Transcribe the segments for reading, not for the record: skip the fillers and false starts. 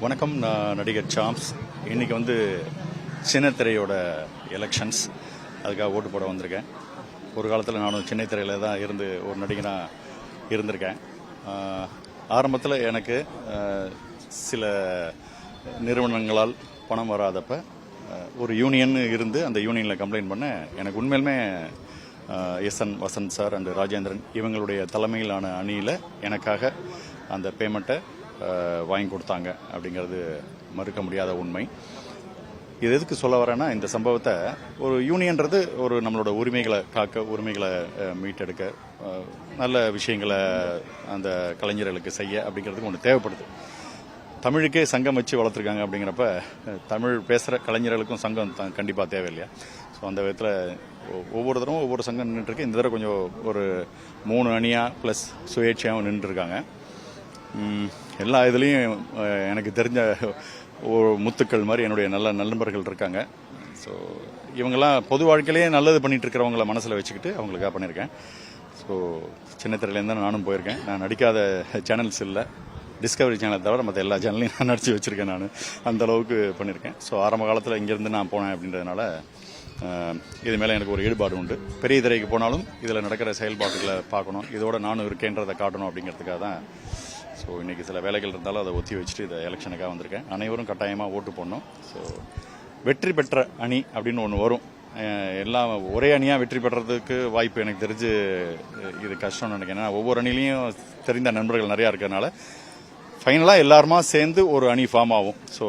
வணக்கம். நான் நடிகர் சாம்ஸ். இன்றைக்கி சின்னத்திரையோட எலெக்ஷன்ஸ், அதுக்காக ஓட்டு போட வந்திருக்கேன். ஒரு காலத்தில் நானும் சின்னத்திரையில் தான் இருந்து ஒரு நடிகனாக இருந்திருக்கேன். ஆரம்பத்தில் எனக்கு சில நிறுவனங்களால் பணம் வராதப்ப ஒரு யூனியன் இருந்து அந்த யூனியனில் கம்ப்ளைண்ட் பண்ண எனக்கு உண்மையிலுமே SN Vasanth sir and Rajendran இவங்களுடைய தலைமையிலான அணியில் எனக்காக அந்த பேமெண்ட்டை வாங்கி கொடுத்தாங்க அப்படிங்கிறது மறுக்க முடியாத உண்மை. இது எதுக்கு சொல்ல வரேன்னா, இந்த சம்பவத்தை ஒரு யூனியன்றது ஒரு நம்மளோட உரிமைகளை காக்க, உரிமைகளை மீட்டெடுக்க, நல்ல விஷயங்களை அந்த கலைஞர்களுக்கு செய்ய அப்படிங்கிறதுக்கு ஒன்று தேவைப்படுது. தமிழுக்கே சங்கம் வச்சு வளர்த்துருக்காங்க அப்படிங்கிறப்ப தமிழ் பேசுகிற கலைஞர்களுக்கும் சங்கம் கண்டிப்பாக தேவை இல்லையா? ஸோ அந்த விதத்தில் ஒவ்வொரு தடவும் ஒவ்வொரு சங்கம் நின்றுருக்கு. இந்த தடவை கொஞ்சம் ஒரு 3 அணியாக ப்ளஸ் சுயேட்சையாகவும் நின்றுருக்காங்க. எல்லா இதுலேயும் எனக்கு தெரிஞ்ச ஒரு முத்துக்கள் மாதிரி என்னுடைய நல்ல நண்பர்கள் இருக்காங்க. ஸோ இவங்கெல்லாம் பொது வாழ்க்கையிலேயே நல்லது பண்ணிட்டு இருக்கிறவங்கள மனசில் வச்சுக்கிட்டு அவங்களுக்காக பண்ணியிருக்கேன். ஸோ சின்னத்திரையிலேருந்து தான் நானும் போயிருக்கேன். நான் நடிக்காத சேனல்ஸ் இல்லை, டிஸ்கவரி சேனலை தவிர மற்ற எல்லா சேனல்லையும் நான் நடித்து வச்சுருக்கேன். நான் அந்த அளவுக்கு பண்ணியிருக்கேன். ஸோ ஆரம்ப காலத்தில் இங்கேருந்து நான் போனேன் அப்படின்றதுனால இது மேலே எனக்கு ஒரு ஈடுபாடு உண்டு. பெரிய திரைக்கு போனாலும் இதில் நடக்கிற செயல்பாடுகளை பார்க்கணும், இதோட நானும் இருக்கேன்றதை காட்டணும் அப்படிங்கிறதுக்காக தான். ஸோ இன்றைக்கி சில வேலைகள் இருந்தாலும் அதை ஒத்தி வச்சுட்டு இதை எலெக்ஷனுக்காக வந்திருக்கேன். அனைவரும் கட்டாயமாக ஓட்டு போடணும். ஸோ வெற்றி பெற்ற அணி அப்படின்னு ஒன்று வரும். எல்லாம் ஒரே அணியாக வெற்றி பெறதுக்கு வாய்ப்பு எனக்கு தெரிஞ்சு இது கஷ்டம்னு நினைக்கிறேன். ஏன்னா ஒவ்வொரு அணிலையும் தெரிந்த நண்பர்கள் நிறையா இருக்கிறதுனால ஃபைனலாக எல்லாருமா சேர்ந்து ஒரு அணி ஃபார்ம் ஆகும். ஸோ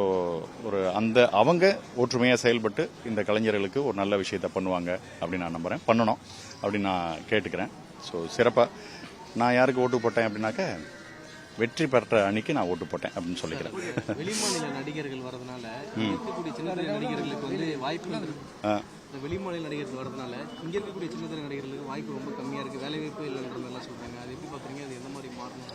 அவங்க ஒற்றுமையாக செயல்பட்டு இந்த கலைஞர்களுக்கு ஒரு நல்ல விஷயத்தை பண்ணுவாங்க அப்படின்னு நான் நம்புகிறேன். பண்ணணும் அப்படின்னு நான் கேட்டுக்கிறேன். ஸோ சிறப்பாக நான் யாருக்கு ஓட்டு போட்டேன் அப்படின்னாக்க, வெற்றி பெற்ற அணிக்கு நான் ஓட்டு போட்டேன் அப்படின்னு சொல்லிக்கிறேன். வெளிமாநில நடிகர்கள் வரதுனால இருக்கக்கூடிய சின்னத்திரை நடிகர்களுக்கு வாய்ப்பு, வெளிமாநில நடிகர்கள் வரதுனால இங்க இருக்கக்கூடிய சின்னத்திரை நடிகர்களுக்கு வாய்ப்பு ரொம்ப கம்மியா இருக்கு, வேலை வாய்ப்பு இல்லைன்ற மாதிரிலாம் சொல்றாங்க. அது எப்படி பாக்குறீங்க? அது எந்த மாதிரி மாறணும்?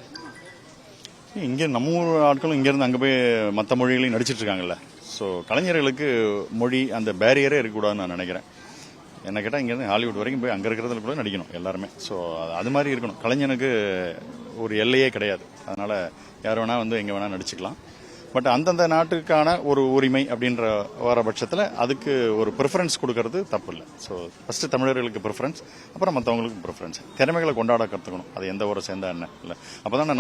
இங்கே நம்ம ஊர் ஆட்களும் இங்கேருந்து அங்கே போய் மற்ற மொழிகளையும் நடிச்சிட்டு இருக்காங்கல்ல. ஸோ கலைஞர்களுக்கு மொழி அந்த பேரியரே இருக்கக்கூடாதுன்னு நான் நினைக்கிறேன். என்ன கேட்டால் இங்கேருந்து ஹாலிவுட் வரைக்கும் போய் அங்கே இருக்கிறதுல கூட நடிக்கணும் எல்லாருமே. ஸோ அது மாதிரி இருக்கணும். கலைஞனுக்கு ஒரு எல்லையே கிடையாது. அதனால் யார் வேணால் எங்கே வேணால் நடிச்சுக்கலாம். பட் அந்தந்த நாட்டுக்கான ஒரு உரிமை அப்படின்ற வர பட்சத்தில் அதுக்கு ஒரு ப்ரிஃபரன்ஸ் கொடுக்கறது தப்பு இல்லை. ஸோ ஃபஸ்ட்டு தமிழர்களுக்கு ப்ரிஃபரன்ஸ், அப்புறம் மற்றவங்களுக்கு ப்ரிஃபரன்ஸ். திறமைகளை கொண்டாட கற்றுக்கணும். அது எந்த ஊரை சேர்ந்தா என்ன இல்லை, அப்போ தானே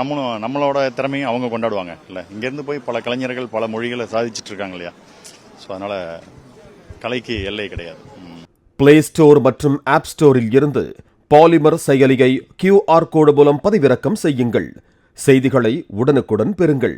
நம்மளோட திறமையும் அவங்க கொண்டாடுவாங்க இல்லை. இங்கேருந்து போய் பல கலைஞர்கள் பல மொழிகளை சாதிச்சுட்டு இருக்காங்க இல்லையா? ஸோ அதனால் கலைக்கு எல்லை கிடையாது. பிளே ஸ்டோர் மற்றும் ஆப் ஸ்டோரில் இருந்து பாலிமர் செயலியை QR கோடு மூலம் பதிவிறக்கம் செய்யுங்கள். செய்திகளை உடனுக்குடன் பெறுங்கள்.